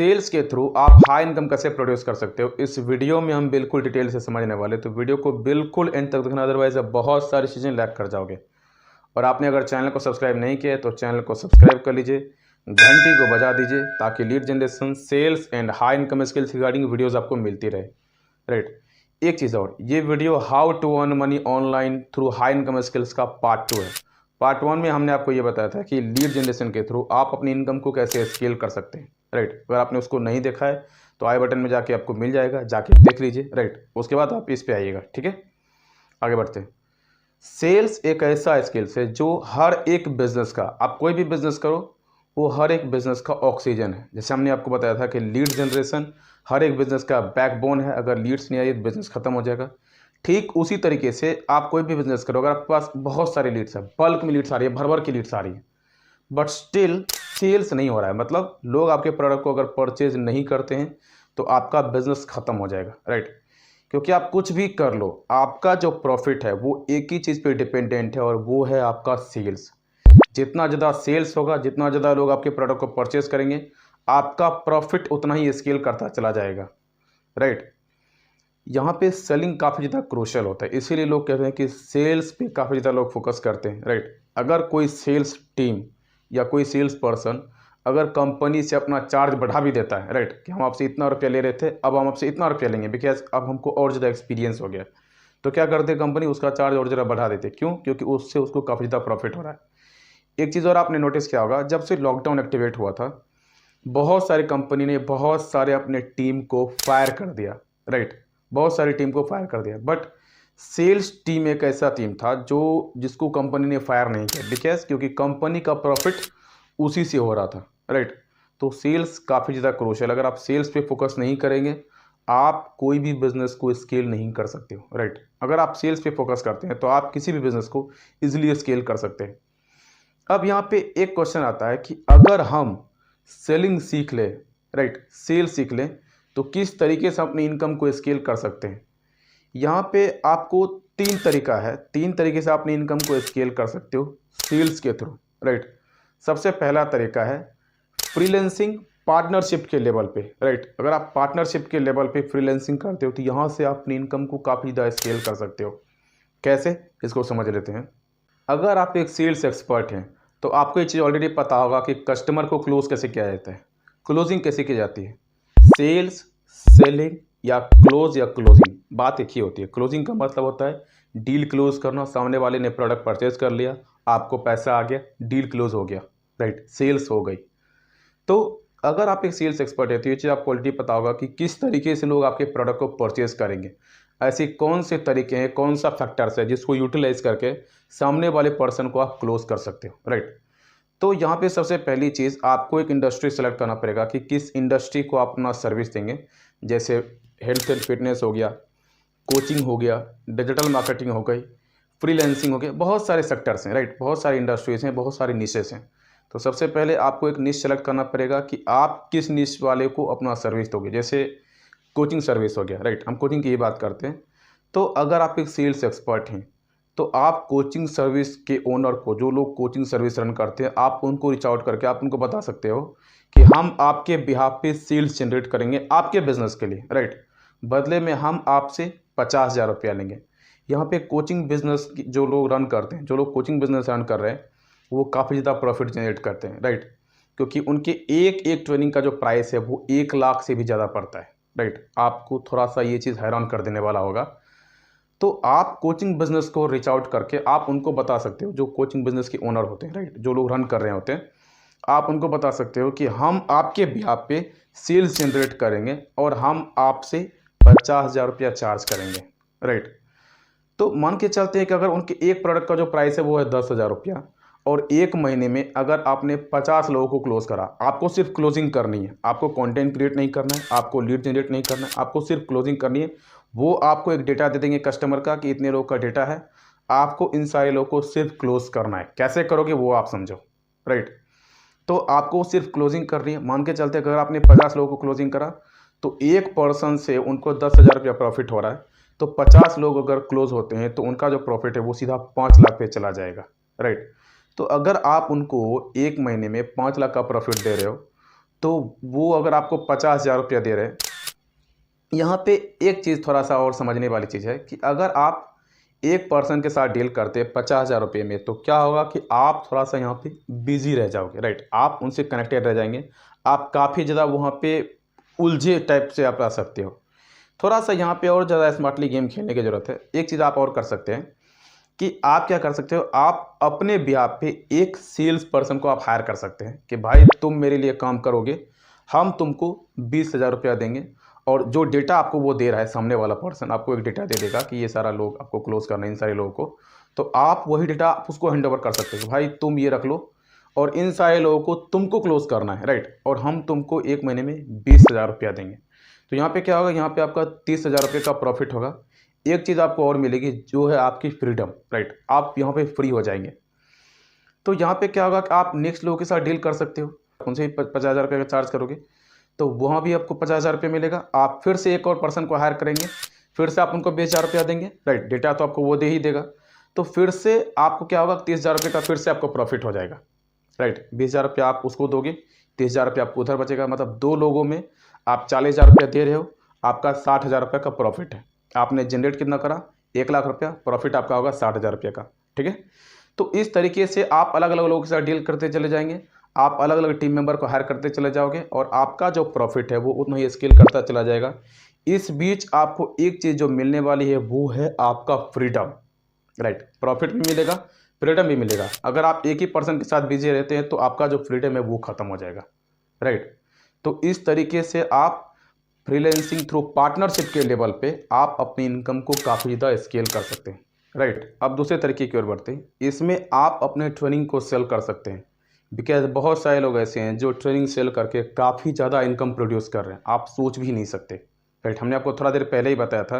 Sales के through आप high income कैसे प्रोड्यूस कर सकते हो, इस वीडियो में हम बिल्कुल डिटेल से समझने वाले। तो वीडियो को बिल्कुल एंड तक देखना, अदरवाइज आप बहुत सारी चीज़ें लैग कर जाओगे। और आपने अगर चैनल को सब्सक्राइब नहीं किया है तो चैनल को सब्सक्राइब कर लीजिए, घंटी को बजा दीजिए, ताकि lead generation, sales and high income skills regarding videos आपको मिलती रहे। राइट। एक चीज़ और, ये video how to earn money online through high income skills का पार्ट 2 है। पार्ट 1 में हमने आपको ये बताया था कि लीड जनरेशन के थ्रू आप अपनी इनकम को कैसे स्केल कर सकते हैं। राइट। अगर आपने उसको नहीं देखा है तो आई बटन में जाके आपको मिल जाएगा, जाके देख लीजिए। राइट। उसके बाद आप इस पे आइएगा। ठीक है, आगे बढ़ते हैं। सेल्स एक ऐसा स्किल्स है जो हर एक बिजनेस का, आप कोई भी बिजनेस करो, वो हर एक बिजनेस का ऑक्सीजन है। जैसे हमने आपको बताया था कि लीड जनरेशन हर एक बिजनेस का बैकबोन है। अगर लीड्स नहीं आई तो बिजनेस खत्म हो जाएगा। ठीक उसी तरीके से आप कोई भी बिजनेस करो, अगर आपके पास बहुत सारी लीड्स है, बल्क में लीड्स आ रही है, भर भर की लीड्स आ रही है, बट स्टिल सेल्स नहीं हो रहा है, मतलब लोग आपके प्रोडक्ट को अगर परचेज नहीं करते हैं, तो आपका बिजनेस खत्म हो जाएगा। राइट। क्योंकि आप कुछ भी कर लो, आपका जो प्रॉफिट है वो एक ही चीज़ पे डिपेंडेंट है, और वो है आपका सेल्स। जितना ज़्यादा सेल्स होगा, जितना ज़्यादा लोग आपके प्रोडक्ट को परचेज करेंगे, आपका प्रॉफिट उतना ही स्केल करता चला जाएगा। राइट। यहाँ पे सेलिंग काफ़ी ज़्यादा क्रूशियल होता है, इसीलिए लोग कहते हैं कि सेल्स पे काफ़ी ज़्यादा लोग फोकस करते हैं। राइट। अगर कोई सेल्स टीम या कोई सेल्स पर्सन अगर कंपनी से अपना चार्ज बढ़ा भी देता है, राइट, कि हम आपसे इतना रुपया ले रहे थे, अब हम आपसे इतना रुपया लेंगे बिकॉज अब हमको और ज़्यादा एक्सपीरियंस हो गया, तो क्या करते कंपनी, उसका चार्ज और ज़रा बढ़ा देते। क्यों? क्योंकि उससे उसको काफ़ी ज़्यादा प्रॉफिट हो रहा है। एक चीज़ और आपने नोटिस किया होगा, जब से लॉकडाउन एक्टिवेट हुआ था, बहुत सारी कंपनी ने बहुत सारे अपने टीम को फायर कर दिया। राइट। बहुत सारी टीम को फायर कर दिया, बट सेल्स टीम एक ऐसा टीम था जो जिसको कंपनी ने फायर नहीं किया, बिकॉज क्योंकि कंपनी का प्रॉफिट उसी से हो रहा था। राइट। तो सेल्स काफ़ी ज़्यादा क्रूशियल, अगर आप सेल्स पे फोकस नहीं करेंगे, आप कोई भी बिजनेस को स्केल नहीं कर सकते हो। राइट। अगर आप सेल्स पे फोकस करते हैं तो आप किसी भी बिजनेस को इजीली स्केल कर सकते हैं। अब यहाँ पे एक क्वेश्चन आता है कि अगर हम सेलिंग सीख ले, राइट, सेल सीख लें, तो किस तरीके से अपनी इनकम को स्केल कर सकते हैं। यहाँ पे आपको तीन तरीका है, तीन तरीके से अपनी इनकम को स्केल कर सकते हो सेल्स के थ्रू। राइट। सबसे पहला तरीका है फ्रीलांसिंग पार्टनरशिप के लेवल पे। राइट। अगर आप पार्टनरशिप के लेवल पे फ्रीलांसिंग करते हो तो यहाँ से आप अपनी इनकम को काफ़ी ज़्यादा स्केल कर सकते हो। कैसे, इसको समझ लेते हैं। अगर आप एक सेल्स एक्सपर्ट हैं तो आपको ये चीज़ ऑलरेडी पता होगा कि कस्टमर को क्लोज कैसे किया जाता है, क्लोजिंग कैसे की जाती है। सेल्स, सेलिंग या क्लोज या क्लोजिंग, बात एक ही होती है। क्लोजिंग का मतलब होता है डील क्लोज करना, सामने वाले ने प्रोडक्ट परचेज कर लिया, आपको पैसा आ गया, डील क्लोज हो गया। राइट, सेल्स हो गई। तो अगर आप एक सेल्स एक्सपर्ट है तो ये चीज़ आपको ऑलरेडी पता होगा कि किस तरीके से लोग आपके प्रोडक्ट को परचेज करेंगे। ऐसे कौन से तरीके हैं, कौन सा फैक्टर्स है जिसको यूटिलाइज करके सामने वाले पर्सन को आप क्लोज कर सकते हो। राइट। तो यहाँ पे सबसे पहली चीज़, आपको एक इंडस्ट्री सेलेक्ट करना पड़ेगा कि किस इंडस्ट्री को आप अपना सर्विस देंगे। जैसे हेल्थ एंड फिटनेस हो गया, कोचिंग हो गया, डिजिटल मार्केटिंग हो गई, फ्रीलांसिंग हो गया, बहुत सारे सेक्टर्स हैं। राइट। बहुत सारी इंडस्ट्रीज हैं, बहुत सारी निशेस हैं। तो सबसे पहले आपको एक निश सेलेक्ट करना पड़ेगा कि आप किस निश वाले को अपना सर्विस दोगे। जैसे कोचिंग सर्विस हो गया। राइट। हम कोचिंग की ही बात करते हैं। तो अगर आप एक सेल्स एक्सपर्ट हैं तो आप कोचिंग सर्विस के ओनर को, जो लोग कोचिंग सर्विस रन करते हैं, आप उनको रीच आउट करके आप उनको बता सकते हो कि हम आपके बिहाफ पे सेल्स जनरेट करेंगे आपके बिजनेस के लिए। राइट। बदले में हम आपसे 50,000 रुपया लेंगे। यहाँ पे कोचिंग बिजनेस जो लोग रन करते हैं, जो लोग कोचिंग बिजनेस रन कर रहे हैं, वो काफ़ी ज़्यादा प्रॉफिट जनरेट करते हैं। राइट। क्योंकि उनके एक एक ट्रेनिंग का जो प्राइस है वो 1 लाख से भी ज़्यादा पड़ता है। राइट। आपको थोड़ा सा ये चीज़ हैरान कर देने वाला होगा। तो आप कोचिंग बिजनेस को रीच आउट करके आप उनको बता सकते हो, जो कोचिंग बिजनेस के ओनर होते हैं, राइट, जो लोग रन कर रहे होते हैं, आप उनको बता सकते हो कि हम आपके बिहाफ पे सेल्स जनरेट करेंगे और हम आपसे 50,000 रुपया चार्ज करेंगे। राइट। तो मान के चलते हैं कि अगर उनके एक प्रोडक्ट का जो प्राइस है वो है 10,000 रुपया, और एक महीने में अगर आपने 50 लोगों को क्लोज करा, आपको सिर्फ क्लोजिंग करनी है, आपको कंटेंट क्रिएट नहीं करना है, आपको लीड जनरेट नहीं करना है, आपको सिर्फ क्लोजिंग करनी है। वो आपको एक डेटा दे देंगे कस्टमर का कि इतने लोगों का डेटा है, आपको इन सारे लोगों को सिर्फ क्लोज करना है। कैसे करोगे वो आप समझो। राइट। तो आपको सिर्फ क्लोजिंग करनी है। मान के चलते अगर आपने 50 लोगों को क्लोजिंग करा तो एक पर्सन से उनको 10,000 रुपया प्रॉफिट हो रहा है, तो 50 लोग अगर क्लोज होते हैं तो उनका जो प्रॉफिट है वो सीधा 5 लाख पे चला जाएगा। राइट। तो अगर आप उनको एक महीने में 5 लाख का प्रॉफिट दे रहे हो तो वो अगर आपको 50,000 रुपया दे रहे हैं, यहाँ पे एक चीज़ थोड़ा सा और समझने वाली चीज़ है कि अगर आप एक पर्सन के साथ डील करते हैं 50,000 रुपये में, तो क्या होगा कि आप थोड़ा सा यहाँ पे बिजी रह जाओगे, राइट। आप उनसे कनेक्टेड रह जाएंगे, आप काफ़ी ज़्यादा वहाँ पे उलझे टाइप से आप आ सकते हो। थोड़ा सा यहाँ पे और ज़्यादा स्मार्टली गेम खेलने की ज़रूरत है। एक चीज़ आप और कर सकते हैं कि आप क्या कर सकते हो, आप अपने बिहाफ पे एक सेल्स पर्सन को आप हायर कर सकते हैं कि भाई तुम मेरे लिए काम करोगे, हम तुमको 20,000 रुपया देंगे, और जो डेटा आपको वो दे रहा है सामने वाला पर्सन आपको एक डेटा दे देगा कि ये सारा लोग आपको क्लोज करना है, इन सारे लोगों को, तो आप वही डेटा आप उसको हैंड ओवर कर सकते हो। भाई तुम ये रख लो और इन सारे लोगों को तुमको क्लोज करना है, राइट, और हम तुमको एक महीने में 20,000 रुपया देंगे। तो यहाँ पे क्या होगा, यहाँ पे आपका 30,000 रुपये का प्रॉफिट होगा। एक चीज़ आपको और मिलेगी जो है आपकी फ्रीडम, राइट, आप यहाँ पे फ्री हो जाएंगे। तो यहाँ पे क्या होगा कि आप नेक्स्ट लोगों के साथ डील कर सकते हो, उनसे 50,000 रुपये का चार्ज करोगे तो वहाँ भी आपको 50,000 रुपये मिलेगा। आप फिर से एक और पर्सन को हायर करेंगे, फिर से आप उनको 20,000 रुपया देंगे, राइट, डेटा तो आपको वो दे ही देगा। तो फिर से आपको क्या होगा, 30,000 रुपये का फिर से आपको प्रॉफिट हो जाएगा, राइट। 20,000 रुपया आप उसको दोगे, 30,000 रुपया आपको उधर बचेगा, मतलब दो लोगों में आप 40,000 रुपया दे रहे हो, आपका 60,000 रुपये का प्रॉफिट है। आपने जनरेट कितना करा, 1,00,000 रुपया, प्रॉफिट आपका होगा 60,000 रुपये का, ठीक है। तो इस तरीके से आप अलग अलग लोगों के साथ डील करते चले जाएंगे, आप अलग अलग टीम मेंबर को हायर करते चले जाओगे और आपका जो प्रॉफिट है वो उतना ही स्केल करता चला जाएगा। इस बीच आपको एक चीज़ जो मिलने वाली है वो है आपका फ्रीडम, राइट। प्रॉफिट भी मिलेगा, फ्रीडम भी मिलेगा। अगर आप एक ही पर्सन के साथ बिजी रहते हैं तो आपका जो फ्रीडम है वो खत्म हो जाएगा, राइट। तो इस तरीके से आप फ्रीलैंसिंग थ्रू पार्टनरशिप के लेवल पे आप अपनी इनकम को काफ़ी ज़्यादा स्केल कर सकते हैं, राइट। अब दूसरे तरीके की ओर बढ़ते हैं, इसमें आप अपने ट्रेनिंग को सेल कर सकते हैं। बिकॉज बहुत सारे लोग ऐसे हैं जो ट्रेनिंग सेल करके काफ़ी ज़्यादा इनकम प्रोड्यूस कर रहे हैं, आप सोच भी नहीं सकते, राइट। हमने आपको थोड़ा देर पहले ही बताया था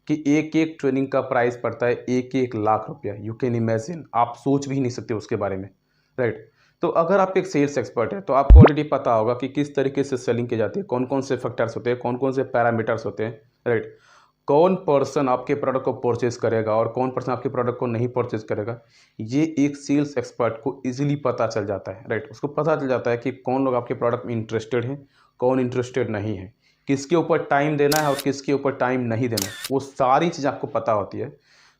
कि एक एक ट्रेनिंग का प्राइस पड़ता है 1-1 लाख रुपया। यू कैन इमेजिन, आप सोच भी नहीं सकते उसके बारे में, राइट। तो अगर आप एक सेल्स एक्सपर्ट है तो आपको ऑलरेडी पता होगा कि किस तरीके से सेलिंग की जाती है, कौन कौन से फैक्टर्स होते हैं, कौन कौन से पैरामीटर्स होते हैं, राइट। कौन पर्सन आपके प्रोडक्ट को परचेज करेगा और कौन पर्सन आपके प्रोडक्ट को नहीं परचेज करेगा, ये एक सेल्स एक्सपर्ट को इजीली पता चल जाता है, राइट। उसको पता चल जाता है कि कौन लोग आपके प्रोडक्ट में इंटरेस्टेड हैं, कौन इंटरेस्टेड नहीं है, किसके ऊपर टाइम देना है और किसके ऊपर टाइम नहीं देना है, वो सारी चीज़ आपको पता होती है।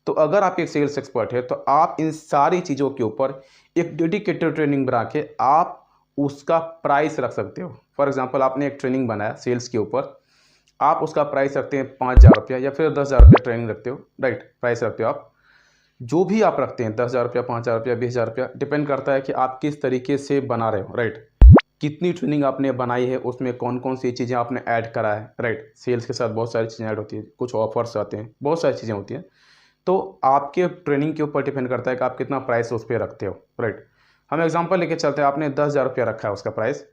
तो अगर आप एक सेल्स एक्सपर्ट है तो आप इन सारी चीज़ों के ऊपर एक डेडिकेटेड ट्रेनिंग बना के आप उसका प्राइस रख सकते हो। फॉर एग्जांपल आपने एक ट्रेनिंग बनाया सेल्स के ऊपर, आप उसका प्राइस रखते हैं 5,000 रुपया या फिर 10,000 रुपया ट्रेनिंग रखते हो, राइट, प्राइस रखते हो आप जो भी आप रखते हैं, 10,000 रुपया, 5,000 रुपया, 20,000 रुपया, डिपेंड करता है कि आप किस तरीके से बना रहे हो, राइट। कितनी ट्रेनिंग आपने बनाई है, उसमें कौन कौन सी चीज़ें आपने ऐड करा है, राइट। सेल्स के साथ बहुत सारी चीज़ें ऐड होती है, कुछ ऑफर्स आते हैं, बहुत सारी चीज़ें होती हैं। तो आपके ट्रेनिंग के ऊपर डिपेंड करता है कि आप कितना प्राइस उस पर रखते हो, राइट। हम एग्जांपल लेके चलते हैं, आपने 10,000 रुपया रखा है उसका प्राइस,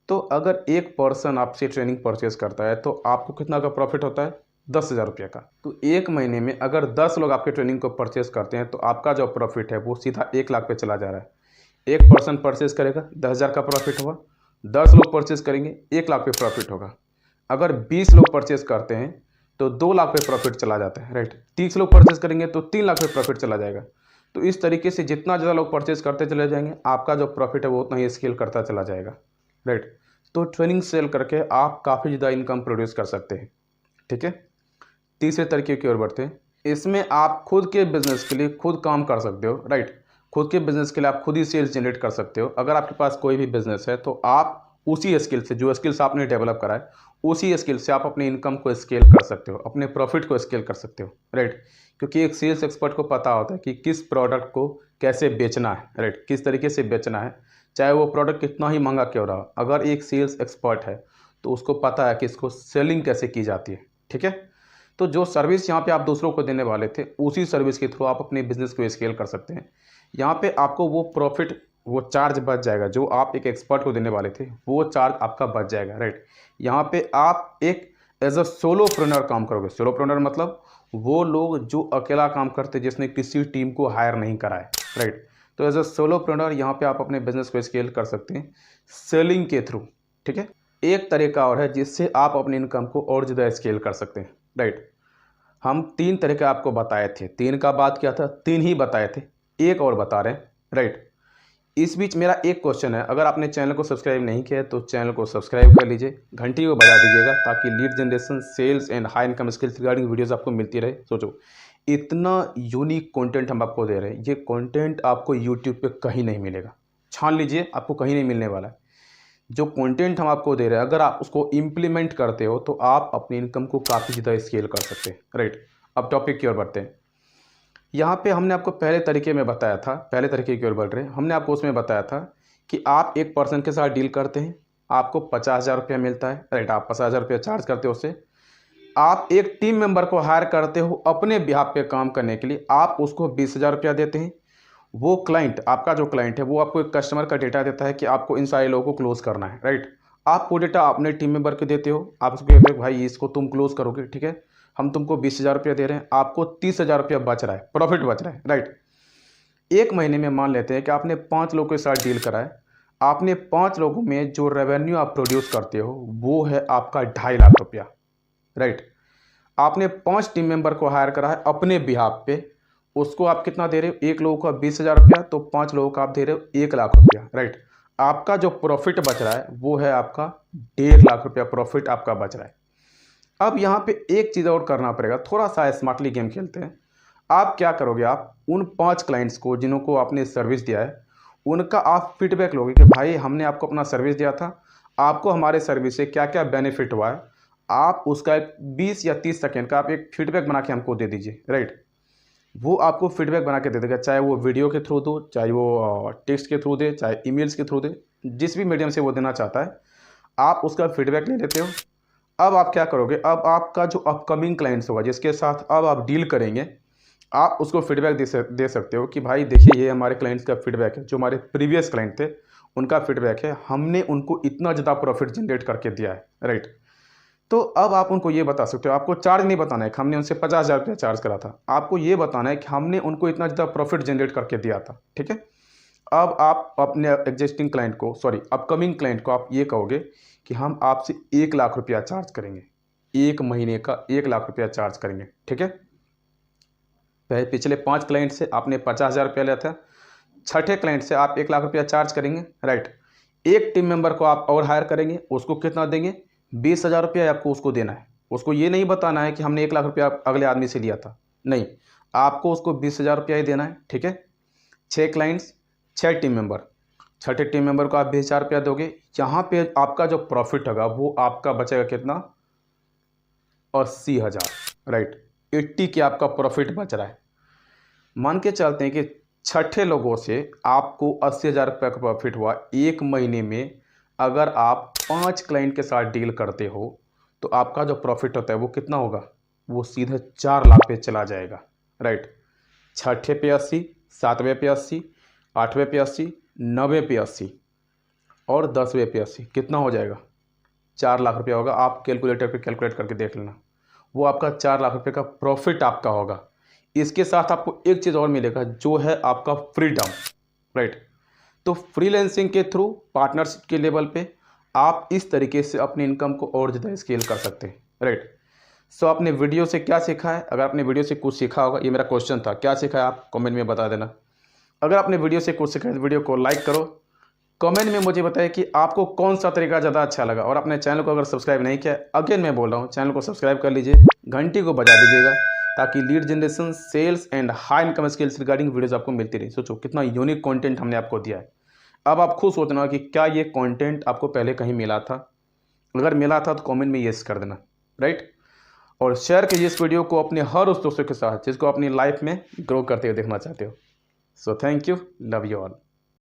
तो अगर एक पर्सन आपसे ट्रेनिंग परचेज करता है तो आपको कितना का प्रॉफिट होता है, 10,000 रुपये का। तो एक महीने में अगर 10 लोग आपके ट्रेनिंग को परचेज करते हैं तो आपका जो प्रॉफिट है वो सीधा 1,00,000 पे चला जा रहा है। एक पर्सन परचेज करेगा, 10,000 का प्रॉफिट होगा, 10 लोग परचेज करेंगे, 1,00,000 पे प्रॉफिट होगा। अगर 20 लोग परचेज करते हैं तो 2,00,000 पे प्रॉफिट चला जाता है, राइट। 30 लोग परचेज करेंगे तो 3,00,000 पे प्रॉफिट चला जाएगा। तो इस तरीके से जितना ज़्यादा लोग परचेज करते चले जाएंगे आपका जो प्रॉफिट है वो उतना ही स्केल करता चला जाएगा, राइट। तो ट्रेनिंग सेल करके आप काफ़ी ज़्यादा इनकम प्रोड्यूस कर सकते हैं, ठीक है। तीसरे तरीके की ओर बढ़ते हैं, इसमें आप खुद के बिजनेस के लिए खुद काम कर सकते हो, राइट। खुद के बिजनेस के लिए आप खुद ही सेल्स जनरेट कर सकते हो। अगर आपके पास कोई भी बिजनेस है तो आप उसी स्किल से, जो स्किल्स आपने डेवलप करा है, उसी स्किल से आप अपनी इनकम को स्केल कर सकते हो, अपने प्रॉफिट को स्केल कर सकते हो, राइट। क्योंकि एक सेल्स एक्सपर्ट को पता होता है कि किस प्रोडक्ट को कैसे बेचना है, राइट, किस तरीके से बेचना है, चाहे वो प्रोडक्ट कितना ही महंगा क्यों रहा। अगर एक सेल्स एक्सपर्ट है तो उसको पता है कि इसको सेलिंग कैसे की जाती है, ठीक है। तो जो सर्विस यहाँ पे आप दूसरों को देने वाले थे उसी सर्विस के थ्रू आप अपने बिजनेस को स्केल कर सकते हैं। यहाँ पे आपको वो प्रॉफिट, वो चार्ज बच जाएगा जो आप एक एक्सपर्ट को देने वाले थे, वो चार्ज आपका बच जाएगा, राइट। यहाँ पे आप एक एज अ सोलोप्रेन्योर काम करोगे। सोलोप्रेन्योर मतलब वो लोग जो अकेला काम करते, जिसने किसी टीम को हायर नहीं करा है, राइट। तो एज अ सोलोप्रेन्योर यहाँ पे आप अपने बिजनेस को स्केल कर सकते हैं सेलिंग के थ्रू, ठीक है। एक तरीका और है जिससे आप अपनी इनकम को और ज़्यादा स्केल कर सकते हैं, राइट। हम 3 तरीके आपको बताए थे, 3 का बात किया था, 3 ही बताए थे, एक और बता रहे हैं, राइट। इस बीच मेरा एक क्वेश्चन है, अगर आपने चैनल को सब्सक्राइब नहीं किया है तो चैनल को सब्सक्राइब कर लीजिए, घंटी को बजा दीजिएगा ताकि lead generation, sales and high income skills regarding videos आपको मिलती रहे। सोचो इतना यूनिक कंटेंट हम आपको दे रहे हैं, ये कंटेंट आपको यूट्यूब पे कहीं नहीं मिलेगा। छान लीजिए, आपको कहीं नहीं मिलने वाला है। जो कंटेंट हम आपको दे रहे हैं, अगर आप उसको इम्प्लीमेंट करते हो तो आप अपनी इनकम को काफ़ी ज़्यादा स्केल कर सकते हैं। राइट, अब टॉपिक की ओर बढ़ते हैं। यहाँ पे हमने आपको पहले तरीके में बताया था, पहले तरीके की ओर बढ़ रहे हैं, हमने आपको उसमें बताया था कि आप एक पर्सन के साथ डील करते हैं, आपको 50,000 रुपया मिलता है। राइट, आप 50,000 रुपया चार्ज करते हो उससे। आप एक टीम मेंबर को हायर करते हो अपने बिहाफ पे काम करने के लिए, आप उसको 20,000 रुपया देते हैं। वो क्लाइंट, आपका जो क्लाइंट है, वो आपको एक कस्टमर का डेटा देता है कि आपको इन सारे लोगों को क्लोज करना है। राइट, आप वो डेटा अपने टीम मेंबर को देते हो, आप उसको कहते हो भाई इसको तुम क्लोज करोगे, ठीक है, हम तुमको 20,000 रुपया दे रहे हैं, आपको 30,000 रुपया बच रहा है, प्रॉफिट बच रहा है। राइट, एक महीने में मान लेते हैं कि आपने 5 लोगों के साथ डील करा है, आपने 5 लोगों में जो रेवेन्यू आप प्रोड्यूस करते हो वो है आपका 2.5 लाख रुपया। राइट, आपने 5 टीम मेंबर को हायर करा है अपने बिहाफ पे, उसको आप कितना दे रहे हो, एक लोगों का 20,000 रुपया, तो 5 लोगों का आप दे रहे हो 1 लाख रुपया। राइट, आपका जो प्रॉफिट बच रहा है वो है आपका 1.5 लाख रुपया प्रॉफिट आपका बच रहा है। अब यहाँ पे एक चीज़ और करना पड़ेगा, थोड़ा सा स्मार्टली गेम खेलते हैं। आप क्या करोगे, आप उन 5 क्लाइंट्स को जिनको आपने सर्विस दिया है उनका आप फीडबैक लोगे कि भाई हमने आपको अपना सर्विस दिया था, आपको हमारे सर्विस से क्या क्या बेनिफिट हुआ है। आप उसका एक 20 या 30 सेकेंड का आप एक फीडबैक बना के हमको दे दीजिए। राइट, वो आपको फीडबैक बना के दे देगा, चाहे वो वीडियो के थ्रू दो, चाहे वो टेक्स्ट के थ्रू दे, चाहे ईमेल्स के थ्रू दे, जिस भी मीडियम से वो देना चाहता है, आप उसका फीडबैक ले लेते हो। अब आप क्या करोगे, अब आपका जो अपकमिंग क्लाइंट्स होगा जिसके साथ अब आप डील करेंगे, आप उसको फीडबैक दे सकते हो कि भाई देखिए ये हमारे क्लाइंट्स का फीडबैक है, जो हमारे प्रीवियस क्लाइंट थे उनका फीडबैक है, हमने उनको इतना ज़्यादा प्रॉफिट जनरेट करके दिया है। राइट, तो अब आप उनको ये बता सकते हो, आपको चार्ज नहीं बताना है कि हमने उनसे 50,000 रुपया चार्ज करा था, आपको ये बताना है कि हमने उनको इतना ज़्यादा प्रॉफिट जनरेट करके दिया था। ठीक है, अब आप अपने एग्जिस्टिंग क्लाइंट को, सॉरी अपकमिंग क्लाइंट को आप ये कहोगे कि हम आपसे 1 लाख रुपया चार्ज करेंगे, एक महीने का 1 लाख रुपया चार्ज करेंगे। ठीक है, पिछले 5 क्लाइंट से आपने 50,000 रुपया लिया था, छठे क्लाइंट से आप 1 लाख रुपया चार्ज करेंगे। राइट, एक टीम मेंबर को आप और हायर करेंगे, उसको कितना देंगे, 20,000 रुपया आपको उसको देना है। उसको ये नहीं बताना है कि हमने 1 लाख रुपया अगले आदमी से लिया था, नहीं, आपको उसको 20,000 रुपया ही देना है। ठीक है, 6 क्लाइंट्स, 6 टीम मेंबर, छठे टीम मेंबर को आप 20,000 रुपया दोगे। यहाँ पे आपका जो प्रॉफिट होगा वो आपका बचेगा कितना, 80,000। राइट, 80 के आपका प्रॉफिट बच रहा है। मान के चलते हैं कि छठे लोगों से आपको 80,000 रुपये का प्रॉफिट हुआ एक महीने में। अगर आप 5 क्लाइंट के साथ डील करते हो तो आपका जो प्रॉफिट होता है वो कितना होगा, वो सीधे 4 लाख पे चला जाएगा। राइट, छठे पे 80, सातवें पे 80, आठवें पे 80, 9वें पे 80 और 10वें पे 80, कितना हो जाएगा, 4 लाख रुपया होगा। आप कैलकुलेटर पे कैलकुलेट करके देख लेना, वो आपका 4 लाख रुपये का प्रॉफिट आपका होगा। इसके साथ आपको एक चीज़ और मिलेगा जो है आपका फ्रीडम। राइट, तो फ्रीलांसिंग के थ्रू पार्टनरशिप के लेवल पे आप इस तरीके से अपनी इनकम को और ज़्यादा स्केल कर सकते हैं। राइट, सो आपने वीडियो से क्या सीखा है, अगर आपने वीडियो से कुछ सीखा होगा, ये मेरा क्वेश्चन था, क्या सीखा है आप कमेंट में बता देना। अगर आपने वीडियो से कुछ सीखा है तो वीडियो को लाइक करो, कमेंट में मुझे बताइए कि आपको कौन सा तरीका ज़्यादा अच्छा लगा। और अपने चैनल को अगर सब्सक्राइब नहीं किया, अगेन मैं बोल रहा हूँ, चैनल को सब्सक्राइब कर लीजिए, घंटी को बजा दीजिएगा ताकि lead generation, sales and high income skills regarding videos आपको मिलती रही। सोचो कितना यूनिक कंटेंट हमने आपको दिया है। अब आप खुद सोचना कि क्या ये कंटेंट आपको पहले कहीं मिला था, अगर मिला था तो कमेंट में येस कर देना। राइट, और शेयर कीजिए इस वीडियो को अपने हर उस दोस्तों के साथ जिसको अपनी लाइफ में ग्रो करते हुए देखना चाहते हो। So thank you, love you all.